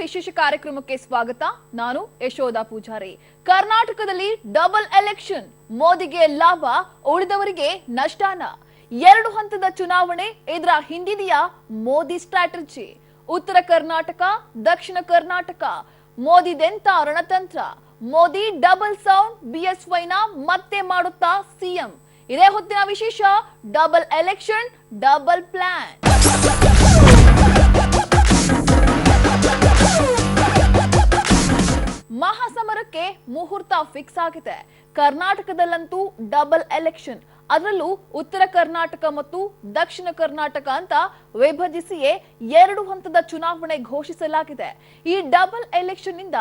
ವಿಶೇಷ ಕಾರ್ಯಕ್ರಮಕ್ಕೆ ಸ್ವಾಗತ. ನಾನು ಯಶೋಧ ಪೂಜಾರಿ. ಕರ್ನಾಟಕದಲ್ಲಿ ಡಬಲ್ ಎಲೆಕ್ಷನ್, ಮೋದಿಗೆ ಲಾಭ, ಉಳಿದವರಿಗೆ ನಷ್ಟನ. 2 ಹಂತದ ಚುನಾವಣೆ, ಇದರ ಹಿಂದಿದೆಯಾ ಮೋದಿ ಸ್ಟ್ರಾಟಜಿ? ಉತ್ತರ ಕರ್ನಾಟಕ, ದಕ್ಷಿಣ ಕರ್ನಾಟಕ, ಮೋದಿದೆಂತ ರಣತಂತ್ರ? ಮೋದಿ ಡಬಲ್ ಸೌಂಡ್, ಬಿಎಸ್ವೈನ ಮತ್ತೆ ಮಾಡುತ್ತಾ ಸಿಎಂ? ಇದೇ ಹೊತ್ತಿನ ವಿಶೇಷ. Double election, double plan. ಮಹಾಸಮರಕ್ಕೆ ಮುಹೂರ್ತ ಫಿಕ್ಸ್ ಆಗಿದೆ. ಕರ್ನಾಟಕದಲ್ಲಂತೂ ಡಬಲ್ ಎಲೆಕ್ಷನ್, ಅದರಲ್ಲೂ ಉತ್ತರ ಕರ್ನಾಟಕ ಮತ್ತು ದಕ್ಷಿಣ ಕರ್ನಾಟಕ ಅಂತ ವಿಭಜಿಸಿಯೇ 2 ಹಂತದ ಚುನಾವಣೆ ಘೋಷಿಸಲಾಗಿದೆ. ಈ ಡಬಲ್ ಎಲೆಕ್ಷನ್ ನಿಂದ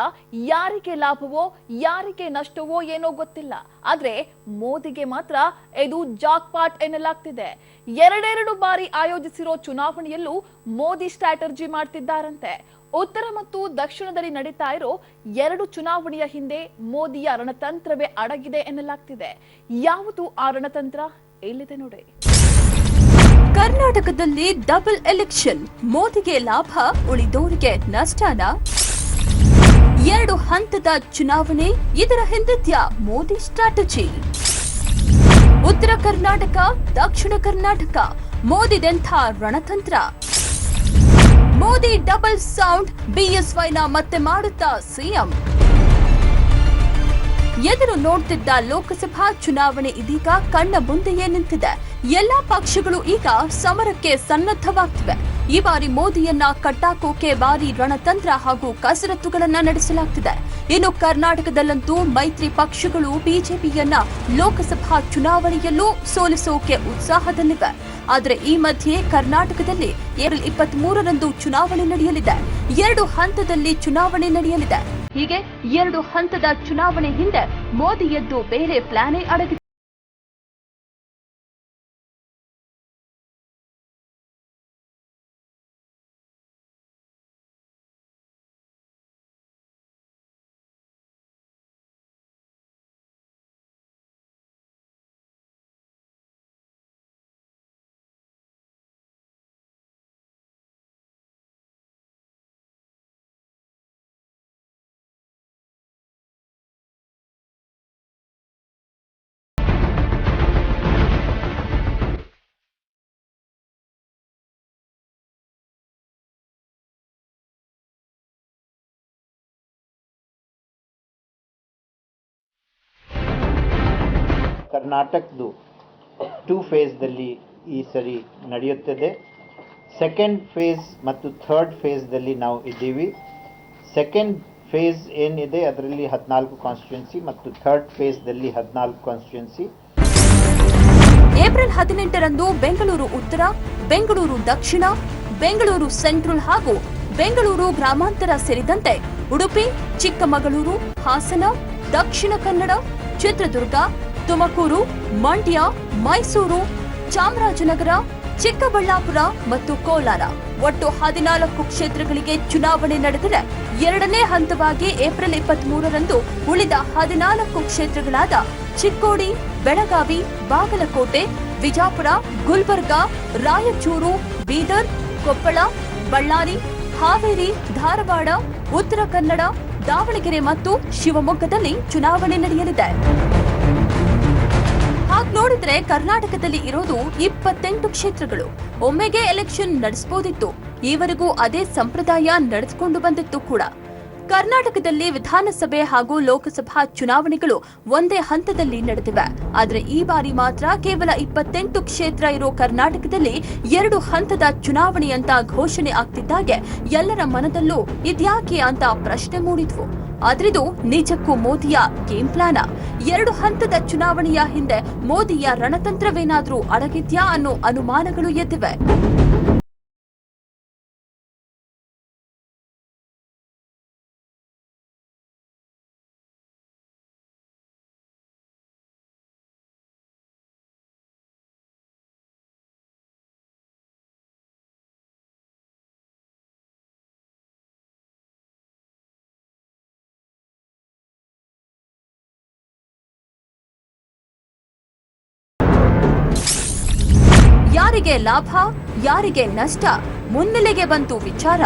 ಯಾರಿಗೆ ಲಾಭವೋ ಯಾರಿಗೆ ನಷ್ಟವೋ ಏನೋ ಗೊತ್ತಿಲ್ಲ. ಆದ್ರೆ ಮೋದಿಗೆ ಮಾತ್ರ ಇದು ಜಾಕ್ಪಾಟ್ ಎನ್ನಲಾಗ್ತಿದೆ. 2 ಬಾರಿ ಆಯೋಜಿಸಿರೋ ಚುನಾವಣೆಯಲ್ಲೂ ಮೋದಿ ಸ್ಟ್ರಾಟಜಿ ಮಾಡ್ತಿದ್ದಾರಂತೆ. ಉತ್ತರ ಮತ್ತು ದಕ್ಷಿಣದಲ್ಲಿ ನಡೀತಾ ಇರೋ 2 ಚುನಾವಣೆಯ ಹಿಂದೆ ಮೋದಿಯ ರಣತಂತ್ರವೇ ಅಡಗಿದೆ ಎನ್ನಲಾಗ್ತಿದೆ. ಯಾವುದು ಆ ರಣತಂತ್ರ? ಇಲ್ಲಿದೆ ನೋಡಿ. ಕರ್ನಾಟಕದಲ್ಲಿ ಡಬಲ್ ಎಲೆಕ್ಷನ್, ಮೋದಿಗೆ ಲಾಭ, ಉಳಿದೋರಿಗೆ ನಷ್ಟನ? 2 ಹಂತದ ಚುನಾವಣೆ, ಇದರ ಹಿಂದಿದ್ಯಾ ಮೋದಿ ಸ್ಟ್ರಾಟಜಿ? ಉತ್ತರ ಕರ್ನಾಟಕ, ದಕ್ಷಿಣ ಕರ್ನಾಟಕ, ಮೋದಿದೆಂಥ ರಣತಂತ್ರ? ಮೋದಿ ಡಬಲ್ ಸೌಂಡ್, ಬಿಎಸ್ವೈನ ಮತ್ತೆ ಮಾಡುತ್ತಾ ಸಿಎಂ? ಎದುರು ನೋಡ್ತಿದ್ದ ಲೋಕಸಭಾ ಚುನಾವಣೆ ಇದೀಗ ಕಣ್ಣ ಮುಂದೆಯೇ ನಿಂತಿದೆ. ಎಲ್ಲಾ ಪಕ್ಷಗಳು ಈಗ ಸಮರಕ್ಕೆ ಸನ್ನದ್ಧವಾಗ್ತಿವೆ. ಈ ಬಾರಿ ಮೋದಿಯನ್ನ ಕಟ್ಟಾಕೋಕೆ ಭಾರಿ ರಣತಂತ್ರ ಹಾಗೂ ಕಸರತ್ತುಗಳನ್ನ ನಡೆಸಲಾಗ್ತಿದೆ. ಇನ್ನು ಕರ್ನಾಟಕದಲ್ಲಂತೂ ಮೈತ್ರಿ ಪಕ್ಷಗಳು ಬಿಜೆಪಿಯನ್ನ ಲೋಕಸಭಾ ಚುನಾವಣೆಯಲ್ಲೂ ಸೋಲಿಸೋಕೆ ಉತ್ಸಾಹದಲ್ಲಿವೆ. ಆದರೆ ಈ ಮಧ್ಯೆ ಕರ್ನಾಟಕದಲ್ಲಿ ಏಪ್ರಿಲ್ 23ರಂದು ಚುನಾವಣೆ ನಡೆಯಲಿದೆ. 2 ಹಂತದಲ್ಲಿ ಚುನಾವಣೆ ನಡೆಯಲಿದೆ. ಹೀಗೆ 2 ಹಂತದ ಚುನಾವಣೆ ಹಿಂದೆ ಮೋದಿಯದ್ದು ಬೇರೆ ಪ್ಲಾನೇ ಅಡಗಿದೆ. ಕರ್ನಾಟಕದ್ದು 2 ಫೇಸ್ದಲ್ಲಿ ಈ ಸರಿ ನಡೆಯುತ್ತದೆ. ಸೆಕೆಂಡ್ ಫೇಸ್ ಮತ್ತು ಥರ್ಡ್ ಫೇಸ್ದಲ್ಲಿ ನಾವು ಇದ್ದೀವಿ. ಸೆಕೆಂಡ್ ಫೇಸ್ ಏನಿದೆ ಅದರಲ್ಲಿ 14 ಕಾನ್ಸ್ಟಿಟ್ಯೂನ್ಸಿ ಮತ್ತು ಥರ್ಡ್ ಫೇಸ್ದಲ್ಲಿ 14 ಕಾನ್ಸ್ಟಿಟ್ಯೂನ್ಸಿ. ಏಪ್ರಿಲ್ 18ರಂದು ಬೆಂಗಳೂರು ಉತ್ತರ, ಬೆಂಗಳೂರು ದಕ್ಷಿಣ, ಬೆಂಗಳೂರು ಸೆಂಟ್ರಲ್ ಹಾಗೂ ಬೆಂಗಳೂರು ಗ್ರಾಮಾಂತರ ಸೇರಿದಂತೆ ಉಡುಪಿ, ಚಿಕ್ಕಮಗಳೂರು, ಹಾಸನ, ದಕ್ಷಿಣ ಕನ್ನಡ, ಚಿತ್ರದುರ್ಗ, ತುಮಕೂರು, ಮಂಡ್ಯ, ಮೈಸೂರು, ಚಾಮರಾಜನಗರ, ಚಿಕ್ಕಬಳ್ಳಾಪುರ ಮತ್ತು ಕೋಲಾರ ಒಟ್ಟು 14 ಕ್ಷೇತ್ರಗಳಿಗೆ ಚುನಾವಣೆ ನಡೆದರೆ 2ನೇ ಹಂತವಾಗಿ ಏಪ್ರಿಲ್ 23ರಂದು ಉಳಿದ 14 ಕ್ಷೇತ್ರಗಳಾದ ಚಿಕ್ಕೋಡಿ, ಬೆಳಗಾವಿ, ಬಾಗಲಕೋಟೆ, ವಿಜಾಪುರ, ಗುಲ್ಬರ್ಗ, ರಾಯಚೂರು, ಬೀದರ್, ಕೊಪ್ಪಳ, ಬಳ್ಳಾರಿ, ಹಾವೇರಿ, ಧಾರವಾಡ, ಉತ್ತರ ಕನ್ನಡ, ದಾವಣಗೆರೆ ಮತ್ತು ಶಿವಮೊಗ್ಗದಲ್ಲಿ ಚುನಾವಣೆ ನಡೆಯಲಿದೆ. ಹಾಗೆ ನೋಡಿದ್ರೆ ಕರ್ನಾಟಕದಲ್ಲಿ ಇರೋದು 28 ಕ್ಷೇತ್ರಗಳು. ಒಮ್ಮೆಗೆ ಎಲೆಕ್ಷನ್ ನಡೆಸಬಹುದಿತ್ತು. ಈವರೆಗೂ ಅದೇ ಸಂಪ್ರದಾಯ ನಡೆದುಕೊಂಡು ಬಂದಿತ್ತು ಕೂಡ. ಕರ್ನಾಟಕದಲ್ಲಿ ವಿಧಾನಸಭೆ ಹಾಗೂ ಲೋಕಸಭಾ ಚುನಾವಣೆಗಳು ಒಂದೇ ಹಂತದಲ್ಲಿ ನಡೆದಿವೆ. ಆದರೆ ಈ ಬಾರಿ ಮಾತ್ರ ಕೇವಲ 28 ಕ್ಷೇತ್ರ ಇರೋ ಕರ್ನಾಟಕದಲ್ಲಿ 2 ಹಂತದ ಚುನಾವಣೆ ಅಂತ ಘೋಷಣೆ ಆಗ್ತಿದ್ದಾಗೆ ಎಲ್ಲರ ಮನದಲ್ಲೂ ಇದ್ಯಾಕೆ ಅಂತ ಪ್ರಶ್ನೆ ಮೂಡಿದ್ವು. ಆದ್ರಿದು ನಿಜಕ್ಕೂ ಮೋದಿಯ ಗೇಮ್ ಪ್ಲಾನ? 2 ಹಂತದ ಚುನಾವಣೆಯ ಹಿಂದೆ ಮೋದಿಯ ರಣತಂತ್ರವೇನಾದ್ರೂ ಅಡಗಿದ್ಯಾ ಅನ್ನೋ ಅನುಮಾನಗಳು ಎದ್ದಿವೆ. ಯಾರಿಗೆ ಲಾಭ, ಯಾರಿಗೆ ನಷ್ಟ, ಮುನ್ನೆಲೆಗೆ ಬಂತು ವಿಚಾರ.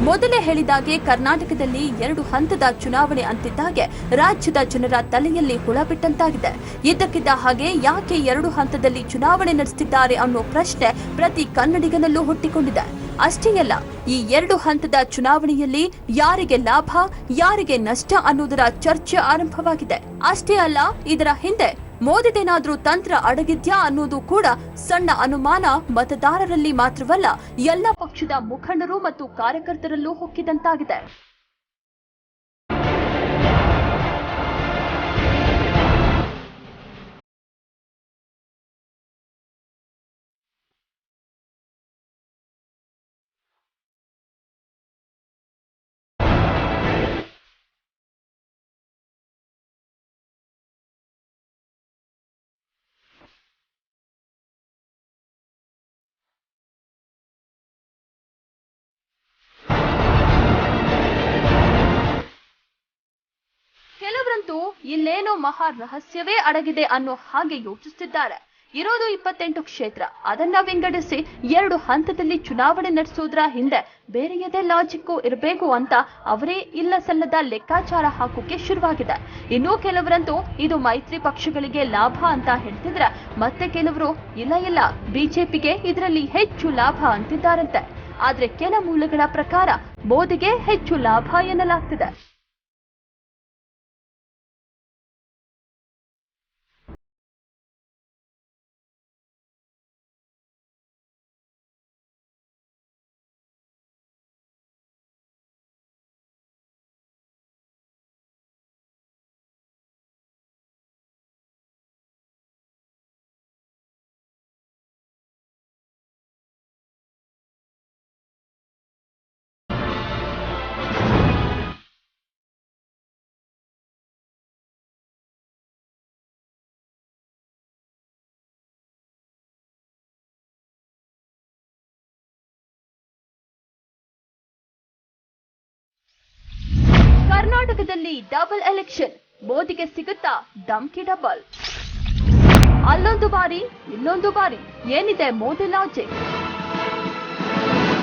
ಮೊದಲೇ ಹೇಳಿದಾಗೆ ಕರ್ನಾಟಕದಲ್ಲಿ 2 ಹಂತದ ಚುನಾವಣೆ ಅಂತಿದ್ದಾಗೆ ರಾಜ್ಯದ ಜನರ ತಲೆಯಲ್ಲಿ ಹುಳ ಬಿಟ್ಟಂತಾಗಿದೆ. ಇದ್ದಕ್ಕಿದ್ದ ಹಾಗೆ ಯಾಕೆ 2 ಹಂತದಲ್ಲಿ ಚುನಾವಣೆ ನಡೆಸುತ್ತಿದ್ದಾರೆ ಅನ್ನೋ ಪ್ರಶ್ನೆ ಪ್ರತಿ ಕನ್ನಡಿಗನಲ್ಲೂ ಹುಟ್ಟಿಕೊಂಡಿದೆ. ಅಷ್ಟೇ ಅಲ್ಲ, ಈ 2 ಹಂತದ ಚುನಾವಣೆಯಲ್ಲಿ ಯಾರಿಗೆ ಲಾಭ ಯಾರಿಗೆ ನಷ್ಟ ಅನ್ನೋದರ ಚರ್ಚೆ ಆರಂಭವಾಗಿದೆ. ಅಷ್ಟೇ ಅಲ್ಲ, ಇದರ ಹಿಂದೆ ಮೋದಿದೇನಾದ್ರೂ ತಂತ್ರ ಅಡಗಿದ್ಯಾ ಅನ್ನೋದು ಕೂಡ ಸಣ್ಣ ಅನುಮಾನ ಮತದಾರರಲ್ಲಿ ಮಾತ್ರವಲ್ಲ, ಎಲ್ಲ ಪಕ್ಷದ ಮುಖಂಡರು ಮತ್ತು ಕಾರ್ಯಕರ್ತರಲ್ಲೂ ಹೊಕ್ಕಿದಂತಾಗಿದೆ. ಕೆಲವರಂತೂ ಇಲ್ಲೇನೋ ಮಹಾ ರಹಸ್ಯವೇ ಅಡಗಿದೆ ಅನ್ನೋ ಹಾಗೆ ಯೋಚಿಸುತ್ತಿದ್ದಾರೆ. ಇರೋದು 28 ಕ್ಷೇತ್ರ, ಅದನ್ನ ವಿಂಗಡಿಸಿ 2 ಹಂತದಲ್ಲಿ ಚುನಾವಣೆ ನಡೆಸೋದ್ರ ಹಿಂದೆ ಬೇರೆಯದೇ ಲಾಜಿಕ್ಕು ಇರಬೇಕು ಅಂತ ಅವರೇ ಇಲ್ಲ ಸಲ್ಲದ ಲೆಕ್ಕಾಚಾರ ಹಾಕೋಕೆ ಶುರುವಾಗಿದೆ. ಇನ್ನು ಕೆಲವರಂತೂ ಇದು ಮೈತ್ರಿ ಪಕ್ಷಗಳಿಗೆ ಲಾಭ ಅಂತ ಹೇಳ್ತಿದ್ರೆ, ಮತ್ತೆ ಕೆಲವರು ಇಲ್ಲ ಬಿಜೆಪಿಗೆ ಇದರಲ್ಲಿ ಹೆಚ್ಚು ಲಾಭ ಅಂತಿದ್ದಾರಂತೆ. ಆದ್ರೆ ಕೆಲ ಮೂಲಗಳ ಪ್ರಕಾರ ಮೋದಿಗೆ ಹೆಚ್ಚು ಲಾಭ ಎನ್ನಲಾಗ್ತಿದೆ. ಕರ್ನಾಟಕದಲ್ಲಿ ಡಬಲ್ ಎಲೆಕ್ಷನ್, ಮೋದಿಗೆ ಸಿಗುತ್ತಾ ಧಮ್ಕಿ ಡಬಲ್. ಅಲ್ಲೊಂದು ಬಾರಿ ಇಲ್ಲೊಂದು ಬಾರಿ, ಏನಿದೆ ಮೋದಿ ಲಾಜಿಕ್?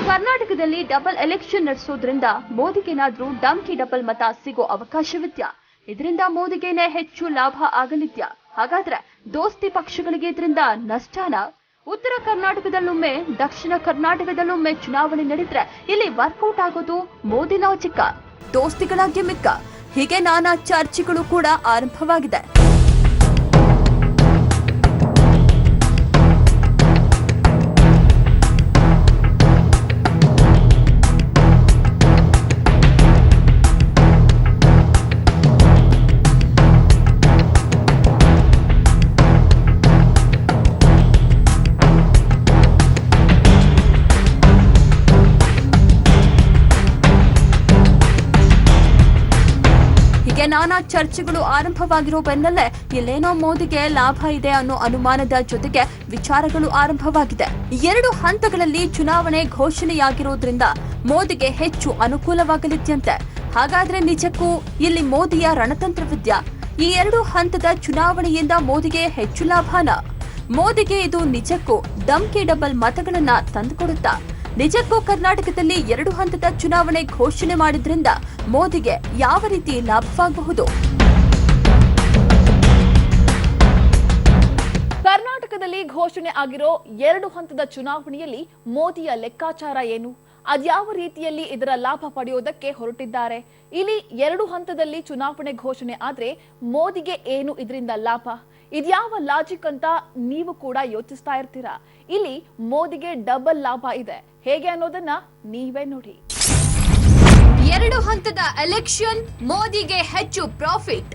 ಕರ್ನಾಟಕದಲ್ಲಿ ಡಬಲ್ ಎಲೆಕ್ಷನ್ ನಡೆಸೋದ್ರಿಂದ ಮೋದಿಗೇನಾದ್ರೂ ಧಮ್ಕಿ ಡಬಲ್ ಮತ ಸಿಗೋ ಅವಕಾಶವಿದ್ಯಾ? ಇದರಿಂದ ಮೋದಿಗೇನೆ ಹೆಚ್ಚು ಲಾಭ ಆಗಲಿದ್ಯಾ? ಹಾಗಾದ್ರೆ ದೋಸ್ತಿ ಪಕ್ಷಗಳಿಗೆ ಇದರಿಂದ ನಷ್ಟನ? ಉತ್ತರ ಕರ್ನಾಟಕದಲ್ಲೊಮ್ಮೆ ದಕ್ಷಿಣ ಕರ್ನಾಟಕದಲ್ಲೊಮ್ಮೆ ಚುನಾವಣೆ ನಡೆದ್ರೆ ಇಲ್ಲಿ ವರ್ಕೌಟ್ ಆಗೋದು ಮೋದಿ ಲಾಜಿಕ್, ದೋಸ್ತಿಗಳ ಗಿಮಿಕ್ಕ? ಹೀಗೆ ನಾನಾ ಚರ್ಚೆಗಳು ಕೂಡ ಆರಂಭವಾಗಿದೆ. ನಾನಾ ಚರ್ಚೆಗಳು ಆರಂಭವಾಗಿರೋ ಬೆನ್ನಲ್ಲೇ ಇಲ್ಲೇನೋ ಮೋದಿಗೆ ಲಾಭ ಇದೆ ಅನ್ನೋ ಅನುಮಾನದ ಜೊತೆಗೆ ವಿಚಾರಗಳು ಆರಂಭವಾಗಿದೆ. 2 ಹಂತಗಳಲ್ಲಿ ಚುನಾವಣೆ ಘೋಷಣೆಯಾಗಿರೋದ್ರಿಂದ ಮೋದಿಗೆ ಹೆಚ್ಚು ಅನುಕೂಲವಾಗಲಿದ್ಯಂತೆ. ಹಾಗಾದ್ರೆ ನಿಜಕ್ಕೂ ಇಲ್ಲಿ ಮೋದಿಯ ರಣತಂತ್ರವಿದ್ಯಾ? ಈ 2 ಹಂತದ ಚುನಾವಣೆಯಿಂದ ಮೋದಿಗೆ ಹೆಚ್ಚು ಲಾಭನ? ಮೋದಿಗೆ ಇದು ನಿಜಕ್ಕೂ ಧಮ್ಕಿ ಡಬಲ್ ಮತಗಳನ್ನ ತಂದುಕೊಡುತ್ತಾ? ನಿಜಕ್ಕೂ ಕರ್ನಾಟಕದಲ್ಲಿ 2 ಹಂತದ ಚುನಾವಣೆ ಘೋಷಣೆ ಮಾಡಿದ್ರಿಂದ ಮೋದಿಗೆ ಯಾವ ರೀತಿ ಲಾಭವಾಗಬಹುದು? ಕರ್ನಾಟಕದಲ್ಲಿ ಘೋಷಣೆ ಆಗಿರೋ 2 ಹಂತದ ಚುನಾವಣೆಯಲ್ಲಿ ಮೋದಿಯ ಲೆಕ್ಕಾಚಾರ ಏನು? ಅದ್ಯಾವ ರೀತಿಯಲ್ಲಿ ಇದರ ಲಾಭ ಪಡೆಯೋದಕ್ಕೆ ಹೊರಟಿದ್ದಾರೆ? ಇಲ್ಲಿ 2 ಹಂತದಲ್ಲಿ ಚುನಾವಣೆ ಘೋಷಣೆ ಆದ್ರೆ ಮೋದಿಗೆ ಏನು ಇದರಿಂದ ಲಾಭ? ಇದ್ಯಾವ ಲಾಜಿಕ್ ಅಂತ ನೀವು ಕೂಡ ಯೋಚಿಸ್ತಾ ಇರ್ತೀರಾ. ಇಲ್ಲಿ ಮೋದಿಗೆ ಡಬಲ್ ಲಾಭ ಇದೆ, ಹೇಗೆ ಅನ್ನೋದನ್ನ ನೀವೇ ನೋಡಿ. 2 ಹಂತದ ಎಲೆಕ್ಷನ್, ಮೋದಿಗೆ ಹೆಚ್ಚು ಪ್ರಾಫಿಟ್.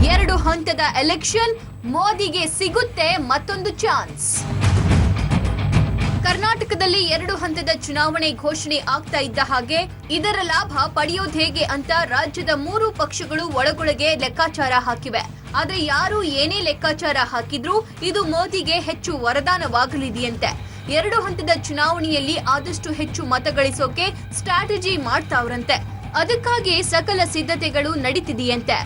2 ಹಂತದ ಎಲೆಕ್ಷನ್, ಮೋದಿಗೆ ಸಿಗುತ್ತೆ ಮತ್ತೊಂದು ಚಾನ್ಸ್. ಕರ್ನಾಟಕದಲ್ಲಿ 2 ಹಂತದ ಚುನಾವಣೆ ಘೋಷಣೆ ಆಗ್ತಾ ಇದ್ದ ಹಾಗೆ ಇದರ ಲಾಭ ಪಡೆಯೋದು ಹೇಗೆ ಅಂತ ರಾಜ್ಯದ 3 ಪಕ್ಷಗಳು ಒಳಗೊಳಗೆ ಲೆಕ್ಕಾಚಾರ ಹಾಕಿವೆ. ಆದ್ರೆ ಯಾರು ಏನೇ ಲೆಕ್ಕಾಚಾರ ಹಾಕಿದ್ರೂ ಇದು ಮೋದಿಗೆ ಹೆಚ್ಚು ವರದಾನವಾಗಲಿದೆಯಂತೆ. 2 ಹಂತದ ಚುನಾವಣೆಯಲ್ಲಿ ಆದಷ್ಟು ಹೆಚ್ಚು ಮತ ಗಳಿಸೋಕೆ ಸ್ಟ್ರಾಟಜಿ ಮಾಡ್ತಾವ್ರಂತೆ. ಅದಕ್ಕಾಗಿ ಸಕಲ ಸಿದ್ಧತೆಗಳು ನಡೀತಿದೆಯಂತೆ.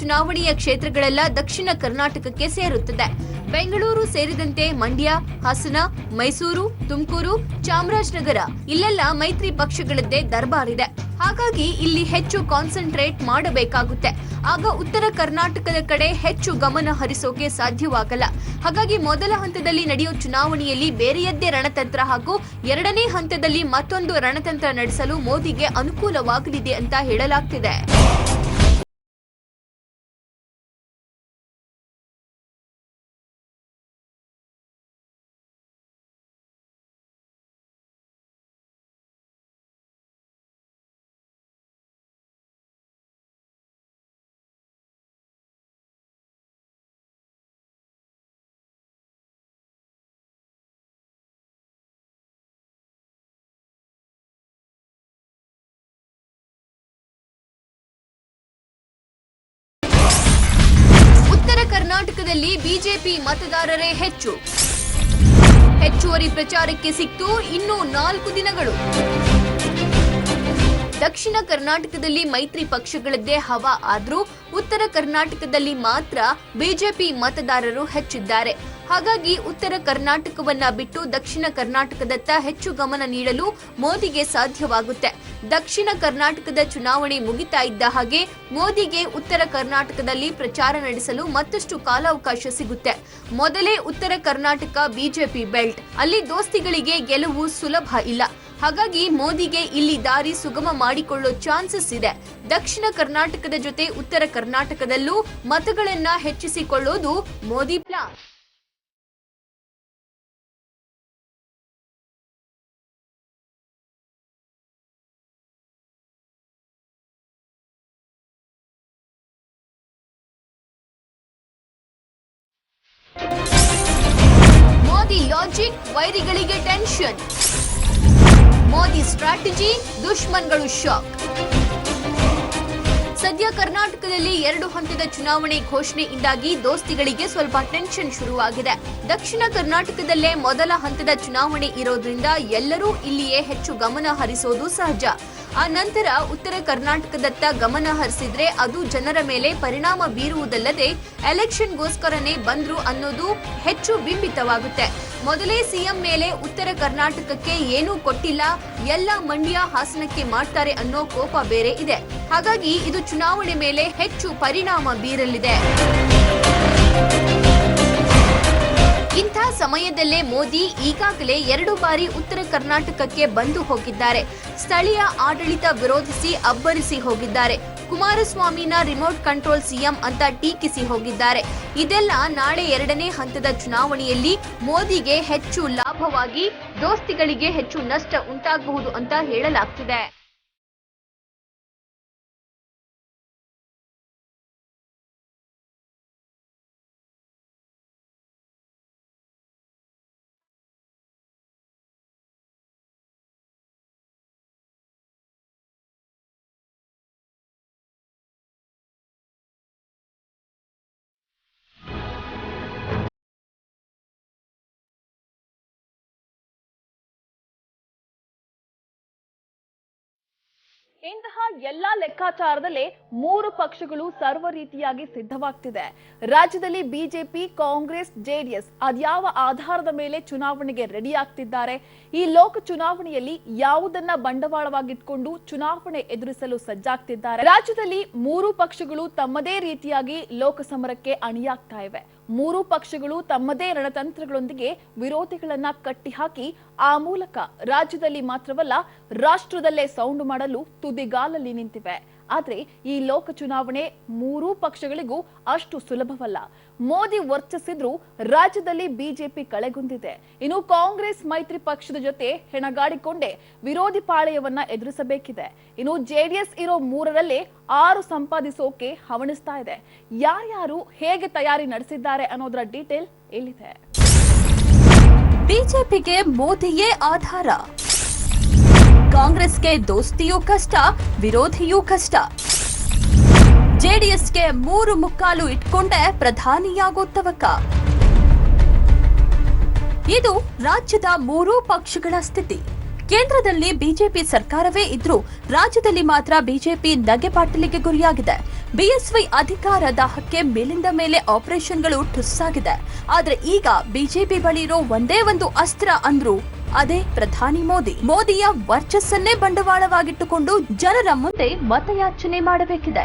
ಚುನಾವಣೆಯ ಕ್ಷೇತ್ರಗಳೆಲ್ಲ ದಕ್ಷಿಣ ಕರ್ನಾಟಕಕ್ಕೆ ಸೇರುತ್ತದೆ. ಬೆಂಗಳೂರು ಸೇರಿದಂತೆ ಮಂಡ್ಯ, ಹಾಸನ, ಮೈಸೂರು, ತುಮಕೂರು, ಚಾಮರಾಜನಗರ ಇಲ್ಲೆಲ್ಲ ಮೈತ್ರಿ ಪಕ್ಷಗಳದ್ದೇ ದರ್ಬಾರಿದೆ. ಹಾಗಾಗಿ ಇಲ್ಲಿ ಹೆಚ್ಚು ಕಾನ್ಸಂಟ್ರೇಟ್ ಮಾಡಬೇಕಾಗುತ್ತೆ. ಆಗ ಉತ್ತರ ಕರ್ನಾಟಕದ ಕಡೆ ಹೆಚ್ಚು ಗಮನ ಹರಿಸೋಕೆ ಸಾಧ್ಯವಾಗಲ್ಲ. ಹಾಗಾಗಿ ಮೊದಲ ಹಂತದಲ್ಲಿ ನಡೆಯೋ ಚುನಾವಣೆಯಲ್ಲಿ ಬೇರೆಯದ್ದೇ ರಣತಂತ್ರ ಹಾಗೂ ಎರಡನೇ ಹಂತದಲ್ಲಿ ಮತ್ತೊಂದು ರಣತಂತ್ರ ನಡೆಸಲು ಮೋದಿಗೆ ಅನುಕೂಲವಾಗಲಿದೆ ಅಂತ ಹೇಳಲಾಗ್ತಿದೆ. ಕರ್ನಾಟಕದಲ್ಲಿ ಬಿಜೆಪಿ ಮತದಾರರೇ ಹೆಚ್ಚುವರಿ ಪ್ರಚಾರಕ್ಕೆ ಸಿಕ್ತು ಇನ್ನು 4 ದಿನಗಳು. ದಕ್ಷಿಣ ಕರ್ನಾಟಕದಲ್ಲಿ ಮೈತ್ರಿ ಪಕ್ಷಗಳದ್ದೇ ಹವಾ ಆದ್ರೂ ಉತ್ತರ ಕರ್ನಾಟಕದಲ್ಲಿ ಮಾತ್ರ ಬಿಜೆಪಿ ಮತದಾರರು ಹೆಚ್ಚಿದ್ದಾರೆ. ಹಾಗಾಗಿ ಉತ್ತರ ಕರ್ನಾಟಕವನ್ನ ಬಿಟ್ಟು ದಕ್ಷಿಣ ಕರ್ನಾಟಕದತ್ತ ಹೆಚ್ಚು ಗಮನ ನೀಡಲು ಮೋದಿಗೆ ಸಾಧ್ಯವಾಗುತ್ತೆ. ದಕ್ಷಿಣ ಕರ್ನಾಟಕದ ಚುನಾವಣೆ ಮುಗಿತಾ ಇದ್ದ ಹಾಗೆ ಮೋದಿಗೆ ಉತ್ತರ ಕರ್ನಾಟಕದಲ್ಲಿ ಪ್ರಚಾರ ನಡೆಸಲು ಮತ್ತಷ್ಟು ಕಾಲಾವಕಾಶ ಸಿಗುತ್ತೆ. ಮೊದಲೇ ಉತ್ತರ ಕರ್ನಾಟಕ ಬಿಜೆಪಿ ಬೆಲ್ಟ್, ಅಲ್ಲಿ ದೋಸ್ತಿಗಳಿಗೆ ಗೆಲುವು ಸುಲಭ ಇಲ್ಲ. ಹಾಗಾಗಿ ಮೋದಿಗೆ ಇಲ್ಲಿ ದಾರಿ ಸುಗಮ ಮಾಡಿಕೊಳ್ಳೋ ಚಾನ್ಸಸ್ ಇದೆ. ದಕ್ಷಿಣ ಕರ್ನಾಟಕದ ಜೊತೆ ಉತ್ತರ ಕರ್ನಾಟಕದಲ್ಲೂ ಮತಗಳನ್ನ ಹೆಚ್ಚಿಸಿಕೊಳ್ಳೋದು ಮೋದಿ ಪ್ಲಾನ್. ಮೋದಿ ಲಾಜಿಕ್, ವೈರಿಗಳಿಗೆ ಟೆನ್ಷನ್. ಮೋದಿ ಸ್ಟ್ರಾಟಜಿ, ದುಶ್ಮನ್ಗಳು ಶಾಕ್. ಸದ್ಯ ಕರ್ನಾಟಕದಲ್ಲಿ 2 ಹಂತದ ಚುನಾವಣೆ ಘೋಷಣೆಯಿಂದಾಗಿ ದೋಸ್ತಿಗಳಿಗೆ ಸ್ವಲ್ಪ ಟೆನ್ಷನ್ ಶುರುವಾಗಿದೆ. ದಕ್ಷಿಣ ಕರ್ನಾಟಕದಲ್ಲೇ ಮೊದಲ ಹಂತದ ಚುನಾವಣೆ ಇರೋದ್ರಿಂದ ಎಲ್ಲರೂ ಇಲ್ಲಿಯೇ ಹೆಚ್ಚು ಗಮನ ಹರಿಸೋದು ಸಹಜ. ಆ ನಂತರ ಉತ್ತರ ಕರ್ನಾಟಕದತ್ತ ಗಮನ ಹರಿಸಿದ್ರೆ ಅದು ಜನರ ಮೇಲೆ ಪರಿಣಾಮ ಬೀರುವುದಲ್ಲದೆ ಎಲೆಕ್ಷನ್ಗೋಸ್ಕರನೇ ಬಂದ್ರು ಅನ್ನೋದು ಹೆಚ್ಚು ಬಿಂಬಿತವಾಗುತ್ತೆ. ಮೊದಲೇ ಸಿಎಂ ಮೇಲೆ ಉತ್ತರ ಕರ್ನಾಟಕಕ್ಕೆ ಏನೂ ಕೊಟ್ಟಿಲ್ಲ, ಎಲ್ಲ ಮಂಡ್ಯ, ಹಾಸನಕ್ಕೆ ಮಾಡ್ತಾರೆ ಅನ್ನೋ ಕೋಪ ಬೇರೆ ಇದೆ. ಹಾಗಾಗಿ ಇದು ಚುನಾವಣೆ ಮೇಲೆ ಹೆಚ್ಚು ಪರಿಣಾಮ ಬೀರಲಿದೆ. ಇಂಥ ಸಮಯದಲ್ಲೇ ಮೋದಿ ಈಗಾಗಲೇ 2 ಬಾರಿ ಉತ್ತರ ಕರ್ನಾಟಕಕ್ಕೆ ಬಂದು ಹೋಗಿದ್ದಾರೆ. ಸ್ಥಳೀಯ ಆಡಳಿತ ವಿರೋಧಿಸಿ ಅಬ್ಬರಿಸಿ ಹೋಗಿದ್ದಾರೆ. ಕುಮಾರಸ್ವಾಮಿನ ರಿಮೋಟ್ ಕಂಟ್ರೋಲ್ ಸಿಎಂ ಅಂತ ಟೀಕಿಸಿ ಹೋಗಿದ್ದಾರೆ. ಇದೆಲ್ಲ ನಾಳೆ 2ನೇ ಹಂತದ ಚುನಾವಣೆಯಲ್ಲಿ ಮೋದಿಗೆ ಹೆಚ್ಚು ಲಾಭವಾಗಿ ದೋಸ್ತಿಗಳಿಗೆ ಹೆಚ್ಚು ನಷ್ಟ ಉಂಟಾಗಬಹುದು ಅಂತ ಹೇಳಲಾಗ್ತಿದೆ. ಇಂತಹ ಎಲ್ಲಾ ಲೆಕ್ಕಾಚಾರದಲ್ಲೇ 3 ಪಕ್ಷಗಳು ಸರ್ವ ರೀತಿಯಾಗಿ ಸಿದ್ಧವಾಗ್ತಿದೆ. ರಾಜ್ಯದಲ್ಲಿ ಬಿಜೆಪಿ, ಕಾಂಗ್ರೆಸ್, ಜೆಡಿಎಸ್ ಅದ್ಯಾವ ಆಧಾರದ ಮೇಲೆ ಚುನಾವಣೆಗೆ ರೆಡಿ ಆಗ್ತಿದ್ದಾರೆ? ಈ ಲೋಕ ಚುನಾವಣೆಯಲ್ಲಿ ಯಾವುದನ್ನ ಬಂಡವಾಳವಾಗಿಟ್ಕೊಂಡು ಚುನಾವಣೆ ಎದುರಿಸಲು ಸಜ್ಜಾಗ್ತಿದ್ದಾರೆ? ರಾಜ್ಯದಲ್ಲಿ 3 ಪಕ್ಷಗಳು ತಮ್ಮದೇ ರೀತಿಯಾಗಿ ಲೋಕಸಮರಕ್ಕೆ ಅಣಿಯಾಗ್ತಾ ಇವೆ. 3 ಪಕ್ಷಗಳು ತಮ್ಮದೇ ರಣತಂತ್ರಗಳೊಂದಿಗೆ ವಿರೋಧಿಗಳನ್ನ ಕಟ್ಟಿಹಾಕಿ ಆ ಮೂಲಕ ರಾಜ್ಯದಲ್ಲಿ ಮಾತ್ರವಲ್ಲ ರಾಷ್ಟ್ರದಲ್ಲೇ ಸೌಂಡು ಮಾಡಲು ತುದಿಗಾಲಲ್ಲಿ ನಿಂತಿವೆ. ಆದ್ರೆ ಈ ಲೋಕ ಚುನಾವಣೆ 3 ಪಕ್ಷಗಳಿಗೂ ಅಷ್ಟು ಸುಲಭವಲ್ಲ. ಮೋದಿ ವರ್ಚಸ್ಸಿದ್ರು ರಾಜ್ಯದಲ್ಲಿ ಬಿಜೆಪಿ ಕಳೆಗುಂದಿದೆ. ಇನ್ನು ಕಾಂಗ್ರೆಸ್ ಮೈತ್ರಿ ಪಕ್ಷದ ಜೊತೆ ಹೆಣಗಾಡಿಕೊಂಡೇ ವಿರೋಧಿ ಪಾಳೆಯವನ್ನ ಎದುರಿಸಬೇಕಿದೆ. ಇನ್ನು ಜೆಡಿಎಸ್ ಇರೋ 3ರಲ್ಲೇ 6 ಸಂಪಾದಿಸೋಕೆ ಹವಣಿಸ್ತಾ ಇದೆ. ಯಾರ್ಯಾರು ಹೇಗೆ ತಯಾರಿ ನಡೆಸಿದ್ದಾರೆ ಅನ್ನೋದರ ಡೀಟೇಲ್ ಇಲ್ಲಿದೆ. ಬಿಜೆಪಿಗೆ ಮೋದಿಯೇ ಆಧಾರ, ಕಾಂಗ್ರೆಸ್ಗೆ ದೋಸ್ತಿಯೂ ಕಷ್ಟ, ವಿರೋಧಿಯೂ ಕಷ್ಟ. ಜೆಡಿಎಸ್ಗೆ 3 ಮುಕ್ಕಾಲು ಇಟ್ಕೊಂಡೆ ಪ್ರಧಾನಿಯಾಗೋ ತವಕ. ಇದು ರಾಜ್ಯದ 3 ಪಕ್ಷಗಳ ಸ್ಥಿತಿ. ಕೇಂದ್ರದಲ್ಲಿ ಬಿಜೆಪಿ ಸರ್ಕಾರವೇ ಇದ್ರೂ ರಾಜ್ಯದಲ್ಲಿ ಮಾತ್ರ ಬಿಜೆಪಿ ನಗೆಪಾಟಲಿಗೆ ಗುರಿಯಾಗಿದೆ. ಬಿಎಸ್ವೈ ಅಧಿಕಾರ ದಾಹಕ್ಕೆ ಮೇಲಿಂದ ಮೇಲೆ ಆಪರೇಷನ್ಗಳು ಠುಸ್ಸಾಗಿದೆ. ಆದ್ರೆ ಈಗ ಬಿಜೆಪಿ ಬಳಿ ಇರೋ ಒಂದೇ ಒಂದು ಅಸ್ತ್ರ ಅಂದ್ರು ಅದೇ ಪ್ರಧಾನಿ ಮೋದಿ. ಮೋದಿಯ ವರ್ಚಸ್ಸನ್ನೇ ಬಂಡವಾಳವಾಗಿಟ್ಟುಕೊಂಡು ಜನರ ಮುಂದೆ ಮತಯಾಚನೆ ಮಾಡಬೇಕಿದೆ.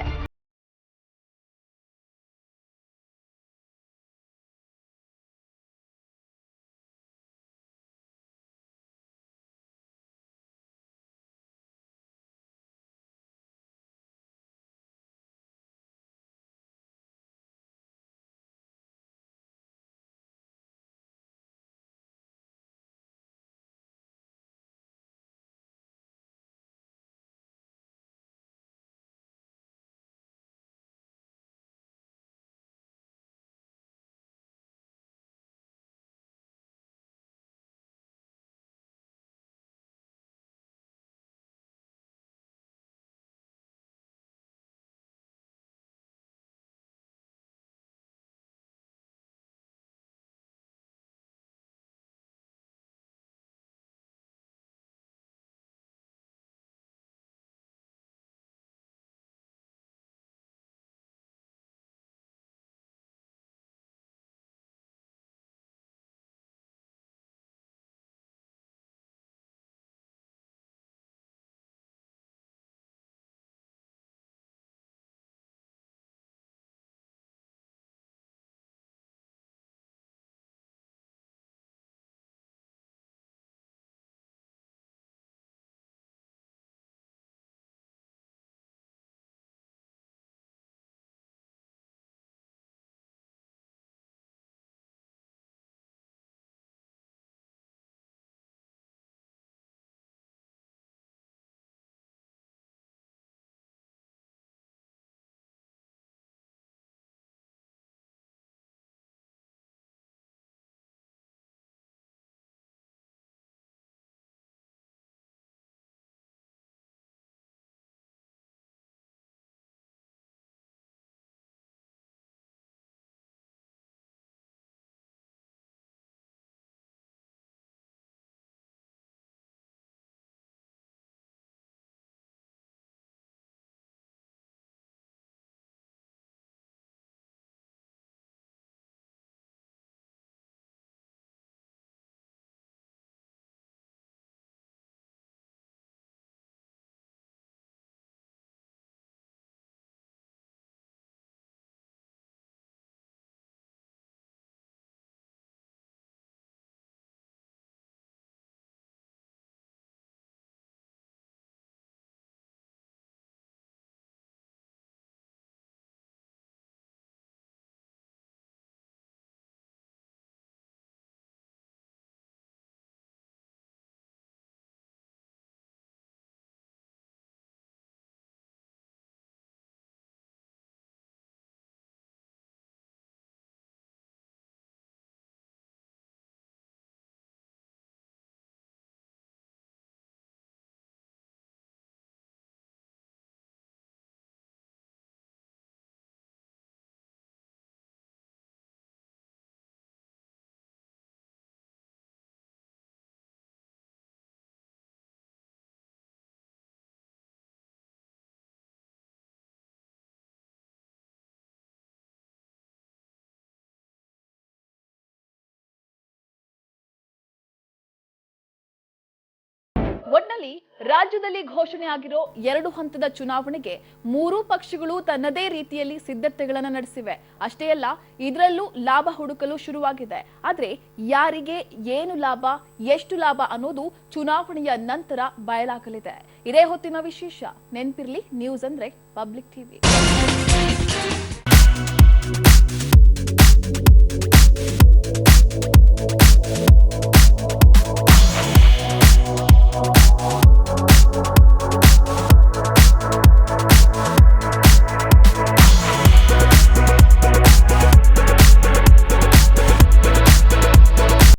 ಒಟ್ನಲ್ಲಿ ರಾಜ್ಯದಲ್ಲಿ ಘೋಷಣೆ ಆಗಿರೋ 2 ಹಂತದ ಚುನಾವಣೆಗೆ 3 ಪಕ್ಷಗಳು ತನ್ನದೇ ರೀತಿಯಲ್ಲಿ ಸಿದ್ಧತೆಗಳನ್ನು ನಡೆಸಿವೆ. ಅಷ್ಟೇ ಅಲ್ಲ, ಇದರಲ್ಲೂ ಲಾಭ ಹುಡುಕಲು ಶುರುವಾಗಿದೆ. ಆದ್ರೆ ಯಾರಿಗೆ ಏನು ಲಾಭ, ಎಷ್ಟು ಲಾಭ ಅನ್ನೋದು ಚುನಾವಣೆಯ ನಂತರ ಬಯಲಾಗಲಿದೆ. ಇದೇ ಹೊತ್ತಿನ ವಿಶೇಷ. ನೆನ್ಪಿರ್ಲಿ, ನ್ಯೂಸ್ ಅಂದ್ರೆ ಪಬ್ಲಿಕ್ ಟಿವಿ.